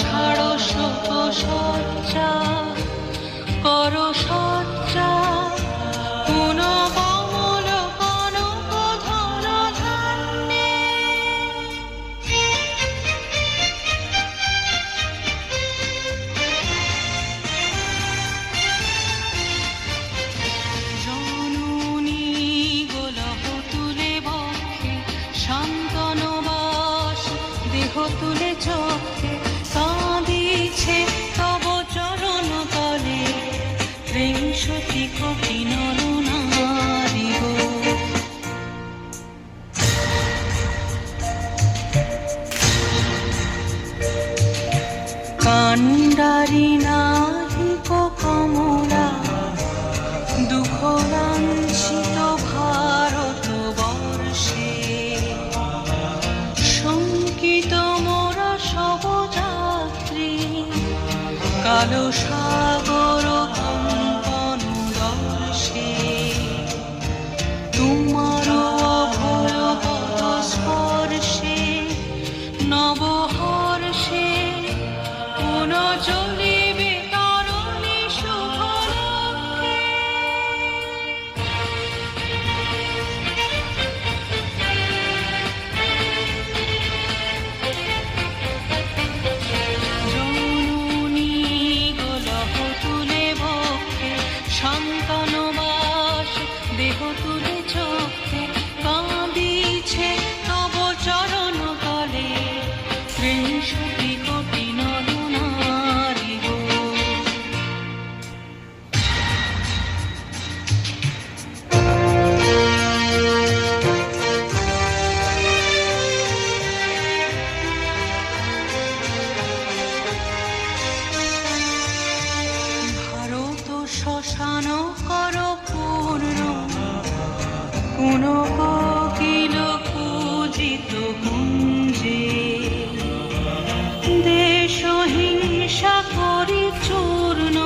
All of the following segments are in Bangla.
ছাড়ো শোক সজ্জা, করো সজ্জা পুন কমল কনক ধন ধান্যে। জননী গোলহ তুলে বক্ষে, শান্তনু বাস দেহ তুলে চক্ষে, কাঁদিছে তব চরণ তলে ত্রিংশতি কোটি নর নারী গো। কাণ্ডারি নাহিক কমলা, দুঃখ লাঞ্ছিত ভারত বর্ষে, শঙ্কিত মোরা সব যাত্রী, কালো সাগর কম্পন দর্শে। তোমার অভয় পদ স্পর্শে নবহর্ষে, পুন চলিবে তরণী শুভ লক্ষ্যে। জননী গোলহ তুলে বক্ষে, শান্তনু বাস দেহ তুলে চক্ষে, কাঁদিছে তব চরণ তলে ত্রিংশতি কোটি নর নারী গো। ভারত শ্মশান কর পূর্ণ, কোন কোকিল পূজিত কুঞ্জে, দেশ হিংসা করি চূর্ণ,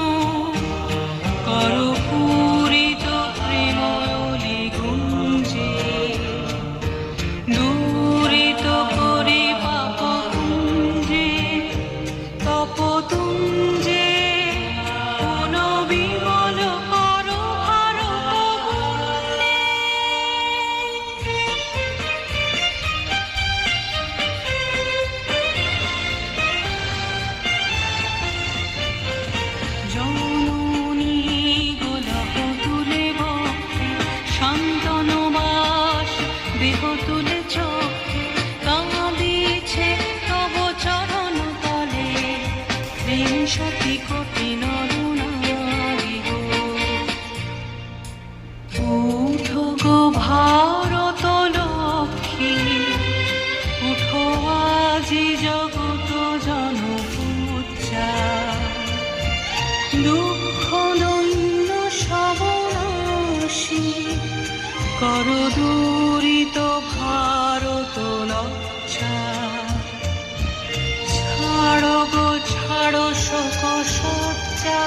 কর পূরিত প্রেময়লি গুঞ্জে, দূরিত করি পাপ কুঞ্জে, তপতুঞ্জে, পুন বিমল কর ভারত পুণ্যে। জননী গোলহ তুলে বক্ষে, শান্তনু বাস দেহ তুলে চক্ষে, কাঁদিছে তব চরণ তলে ত্রিংশতি কোটি নর নারী গো। উঠো গো ভারত লক্ষ্মী, উঠো আজি জগত জনপূজা, দুঃখ দৈন্য সব নাশী, কর দূরিত ভারত লজ্জা। ছাড়ো গো ছাড়ো শোক সজ্জা,